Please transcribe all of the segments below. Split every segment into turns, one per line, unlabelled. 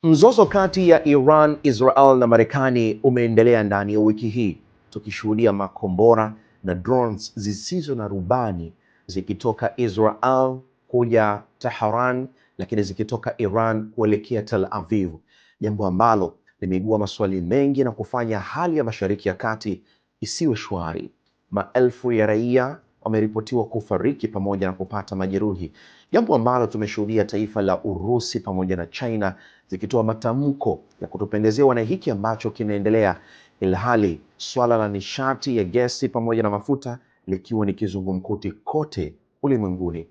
Mzozo kati ya Iran, Israel na Marekani umeendelea ndani ya wiki hii, tukishuhudia makombora na drones zisizo na rubani zikitoka Israel kuja Tehran, lakini zikitoka Iran kuelekea Tel Aviv, jambo ambalo limeibua maswali mengi na kufanya hali ya Mashariki ya Kati isiwe shwari. Maelfu ya raia wameripotiwa kufariki pamoja na kupata majeruhi, jambo ambalo tumeshuhudia taifa la Urusi pamoja na China zikitoa matamko ya kutopendezewa na hiki ambacho kinaendelea, ilhali swala la nishati ya gesi pamoja na mafuta likiwa ni kizungumkuti kote ulimwenguni.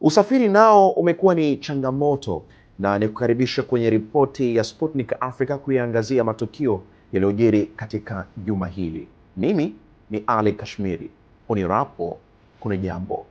Usafiri nao umekuwa ni changamoto, na nikukaribisha kwenye ripoti ya Sputnik Africa kuiangazia matukio yaliyojiri katika juma hili. Mimi ni Ali Kashmiri, unirapo kuna jambo.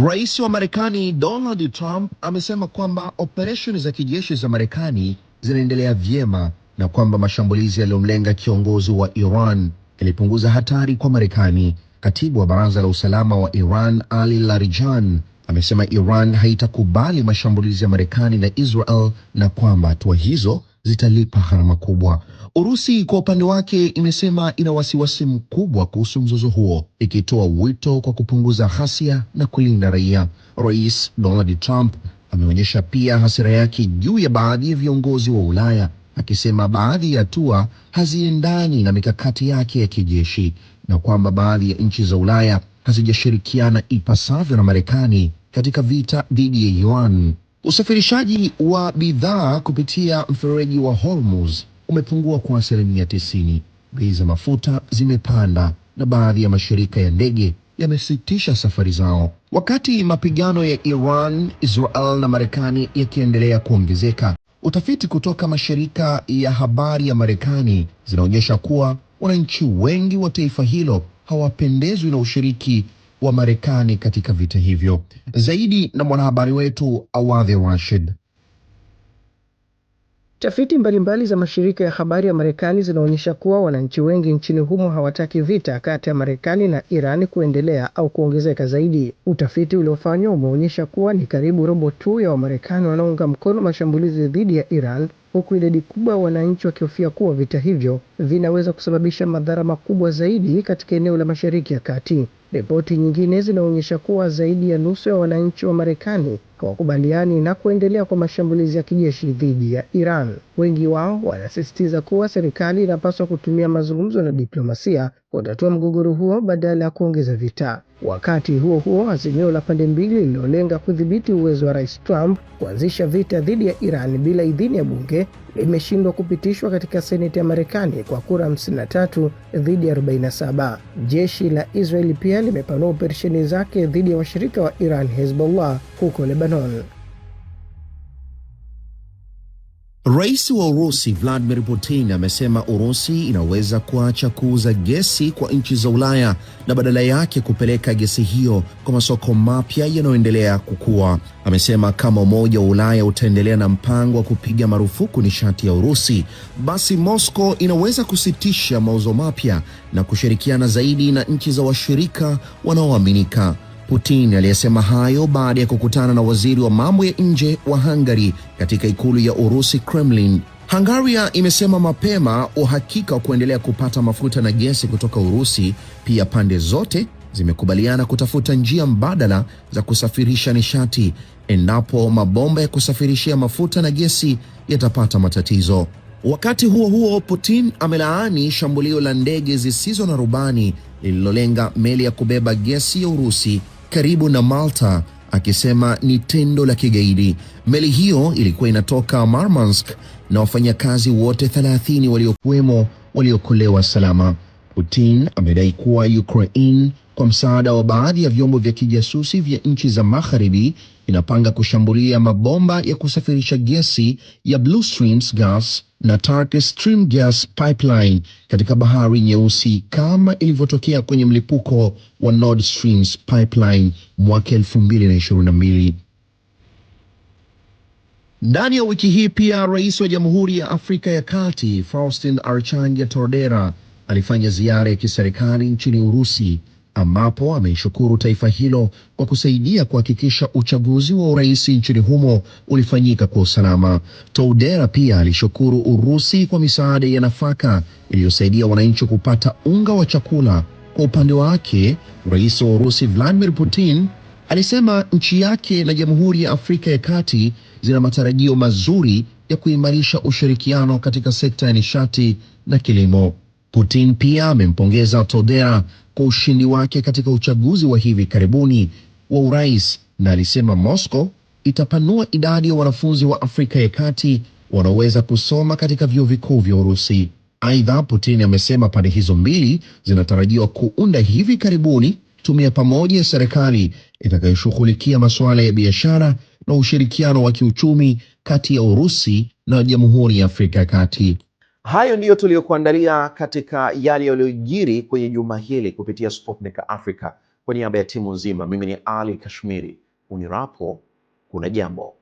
Rais wa Marekani Donald Trump amesema kwamba operesheni za kijeshi za Marekani zinaendelea vyema na kwamba mashambulizi yaliyomlenga kiongozi wa Iran yalipunguza hatari kwa Marekani. Katibu wa Baraza la Usalama wa Iran, Ali Larijani, amesema Iran haitakubali mashambulizi ya Marekani na Israel na kwamba hatua hizo zitalipa gharama kubwa. Urusi kwa upande wake imesema ina wasiwasi mkubwa kuhusu mzozo huo, ikitoa wito kwa kupunguza ghasia na kulinda raia. Rais Donald Trump ameonyesha pia hasira yake juu ya baadhi ya viongozi wa Ulaya, akisema baadhi ya hatua haziendani na mikakati yake ya kijeshi na kwamba baadhi ya nchi za Ulaya hazijashirikiana ipasavyo na Marekani katika vita dhidi ya Iran. Usafirishaji wa bidhaa kupitia mfereji wa Hormuz umepungua kwa 90%. Bei za mafuta zimepanda na baadhi ya mashirika ya ndege yamesitisha safari zao. Wakati mapigano ya Iran, Israel na Marekani yakiendelea kuongezeka, utafiti kutoka mashirika ya habari ya Marekani zinaonyesha kuwa wananchi wengi wa taifa hilo hawapendezwi na ushiriki wa Marekani katika vita hivyo. Zaidi na mwanahabari wetu Awadhi Rashid.
Tafiti mbalimbali za mashirika ya habari ya Marekani zinaonyesha kuwa wananchi wengi nchini humo hawataki vita kati ya Marekani na Iran kuendelea au kuongezeka zaidi. Utafiti uliofanywa umeonyesha kuwa ni karibu robo tu ya Wamarekani wanaunga mkono mashambulizi dhidi ya Iran, huku idadi kubwa ya wananchi wakihofia kuwa vita hivyo vinaweza kusababisha madhara makubwa zaidi katika eneo la Mashariki ya Kati. Ripoti nyingine zinaonyesha kuwa zaidi ya nusu ya wananchi wa Marekani hawakubaliani na kuendelea kwa mashambulizi ya kijeshi dhidi ya Iran. Wengi wao wanasisitiza kuwa serikali inapaswa kutumia mazungumzo na diplomasia kutatua mgogoro huo badala ya kuongeza vita. Wakati huo huo, azimio la pande mbili lililolenga kudhibiti uwezo wa Rais Trump kuanzisha vita dhidi ya Iran bila idhini ya bunge limeshindwa kupitishwa katika Seneti ya Marekani kwa kura 53 dhidi ya 47. Jeshi la Israeli pia limepanua operesheni zake dhidi ya washirika wa Iran, Hezbollah, huko Lebanon.
Rais wa Urusi Vladimir Putin amesema Urusi inaweza kuacha kuuza gesi kwa nchi za Ulaya na badala yake kupeleka gesi hiyo kwa masoko mapya yanayoendelea kukua. Amesema kama Umoja wa Ulaya utaendelea na mpango wa kupiga marufuku nishati ya Urusi, basi Moscow inaweza kusitisha mauzo mapya na kushirikiana zaidi na nchi za washirika wanaoaminika. Putin aliyesema hayo baada ya kukutana na waziri wa mambo ya nje wa Hungary katika ikulu ya Urusi, Kremlin. Hungaria imesema mapema uhakika wa kuendelea kupata mafuta na gesi kutoka Urusi. Pia pande zote zimekubaliana kutafuta njia mbadala za kusafirisha nishati endapo mabomba ya kusafirishia mafuta na gesi yatapata matatizo. Wakati huo huo, Putin amelaani shambulio la ndege zisizo na rubani lililolenga meli ya kubeba gesi ya Urusi karibu na Malta, akisema ni tendo la kigaidi. Meli hiyo ilikuwa inatoka Murmansk na wafanyakazi wote 30 waliokuwemo waliokolewa salama. Putin amedai kuwa Ukraine kwa msaada wa baadhi ya vyombo vya kijasusi vya nchi za Magharibi inapanga kushambulia mabomba ya kusafirisha gesi ya Blue Streams Gas na Turkish Stream Gas Pipeline katika Bahari Nyeusi kama ilivyotokea kwenye mlipuko wa Nord Streams Pipeline mwaka 2022. Ndani ya wiki hii pia Rais wa Jamhuri ya Afrika ya Kati Faustin Archange Touadera alifanya ziara ya kiserikali nchini Urusi ambapo ameishukuru taifa hilo kwa kusaidia kuhakikisha uchaguzi wa urais nchini humo ulifanyika kwa usalama. Toudera pia alishukuru Urusi kwa misaada ya nafaka iliyosaidia wananchi kupata unga wa chakula. Kwa upande wake, Rais wa Urusi Vladimir Putin alisema nchi yake na Jamhuri ya Afrika ya Kati zina matarajio mazuri ya kuimarisha ushirikiano katika sekta ya nishati na kilimo. Putin pia amempongeza Toudera kwa ushindi wake katika uchaguzi wa hivi karibuni wa urais na alisema Moscow itapanua idadi ya wanafunzi wa Afrika ya Kati wanaoweza kusoma katika vyuo vikuu vya Urusi. Aidha, Putin amesema pande hizo mbili zinatarajiwa kuunda hivi karibuni tume ya pamoja ya serikali itakayoshughulikia masuala ya biashara na ushirikiano wa kiuchumi kati ya Urusi na Jamhuri ya Afrika ya Kati.
Hayo ndiyo tuliyokuandalia katika yale yaliyojiri kwenye juma hili kupitia Sputnik Africa. Kwa niaba ya timu nzima, mimi ni Ali Kashmiri. Unirapo kuna jambo.